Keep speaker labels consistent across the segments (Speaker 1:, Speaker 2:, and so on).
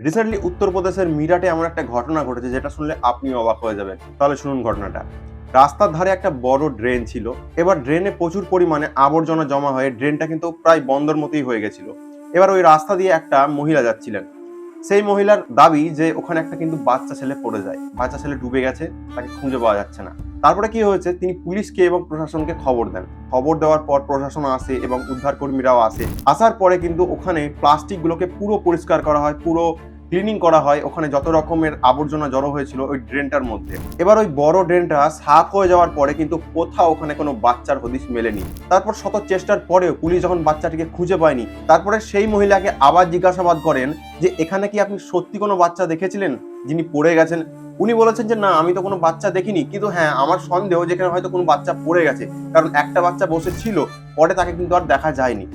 Speaker 1: Recently উত্তরপ্রদেশের মিরাটে এমন একটা ঘটনা ঘটেছে যেটা শুনলে আপনি অবাক হয়ে যাবেন। তাহলে শুনুন ঘটনাটা। রাস্তার ধারে একটা বড় ড্রেন ছিল। এবার ড্রেনে প্রচুর পরিমাণে আবর্জনা জমা হয়ে ড্রেনটা কিন্তু প্রায় বন্দর মতোই হয়ে গেছিল। এবার ওই রাস্তা দিয়ে একটা মহিলা যাচ্ছিলেন। সেই মহিলার দাবি যে ওখানে একটা কিন্তু বাচ্চা ছেলে পড়ে যায়, বাচ্চা ছেলে ডুবে গেছে, তাকে খুঁজে পাওয়া যাচ্ছে না। তারপরে কি হয়েছে, তিনি পুলিশকে এবং প্রশাসনকে খবর দেন। খবর দেওয়ার পর প্রশাসন আসে এবং উদ্ধার কর্মীরাও আসে। আসার পরে কিন্তু ওখানে প্লাস্টিক গুলোকে পুরো পরিষ্কার করা হয়, পুরো ক্লিনিং করা হয়। ওখানে যত রকমের আবর্জনা জড়ো হয়েছিল ওই ড্রেনটার মধ্যে। এবার ওই বড় ড্রেনটা সাফ হয়ে যাওয়ার পরে কিন্তু কোথাও ওখানে কোনো বাচ্চার হদিশ মেলেনি। তারপর শত চেষ্টার পরেও পুলিশ যখন বাচ্চাটিকে খুঁজে পায়নি, তারপরে সেই মহিলাকে আবার জিজ্ঞাসাবাদ করেন যে এখানে কি আপনি সত্যি কোনো বাচ্চা দেখেছিলেন যিনি পড়ে গেছেন। উনি বলেছেন যে না, আমি তো কোনো বাচ্চা দেখিনি, কিন্তু হ্যাঁ আমার সন্দেহ যেখানে হয়তো কোনো বাচ্চা পড়ে গেছে, কারণ একটা বাচ্চা বসে ছিল, পরে তাকে কিন্তু আর দেখা যায়নি।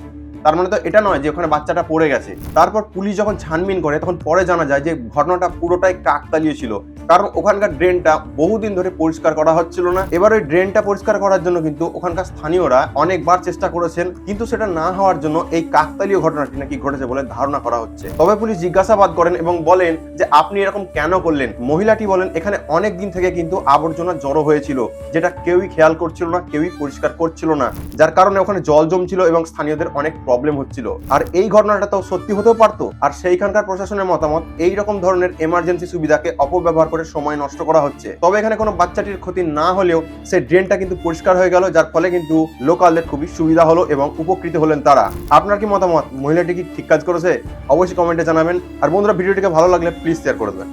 Speaker 1: তার মানে তো এটা নয় যে ওখানে বাচ্চাটা পড়ে গেছে। তারপর পুলিশ যখন ছানবিন করে তখন পরে জানা যায় যে ঘটনাটা পুরোটাই কাকতালীয় ছিল, কারণ ওখানকার ড্রেনটা বহুদিন ধরে পরিষ্কার করা হচ্ছিল না। এবার ওই ড্রেনটা পরিষ্কার করার জন্য কিন্তু ওখানকার স্থানীয়রা অনেকবার চেষ্টা করেছেন, কিন্তু সেটা না হওয়ার জন্য এই কাকতালীয় ঘটনাটি নাকি ঘটেছে বলে ধারণা করা হচ্ছে। তবে পুলিশ জিজ্ঞাসাবাদ করেন এবং বলেন যে আপনি এরকম কেন করলেন। মহিলাটি বলেন এখানে অনেক দিন থেকে কিন্তু আবর্জনা জড়ো হয়েছিল, যেটা কেউই খেয়াল করছিল না, কেউই পরিষ্কার করছিল না, যার কারণে ওখানে জল জমছিল এবং স্থানীয়দের অনেক প্রবলেম হচ্ছিল। আর এই ঘটনাটা তো সত্যি হতেও পারতো। আর সেইখানকার প্রশাসনের মতামত, এই রকম ধরনের এমার্জেন্সি সুবিধাকে অপব্যবহার করে সময় নষ্ট করা হচ্ছে। তবে এখানে কোনো বাচ্চাটির ক্ষতি না হলেও সেই ড্রেনটা কিন্তু পরিষ্কার হয়ে গেল, যার ফলে কিন্তু লোকালদের খুবই সুবিধা হলো এবং উপকৃত হলেন তারা। আপনার কি মতামত? মহিলাটি কি ঠিক কাজ করেছে? অবশ্যই কমেন্টে জানাবেন। আর বন্ধুরা, ভিডিওটিকে ভালো লাগলে প্লিজ শেয়ার করে দেবেন।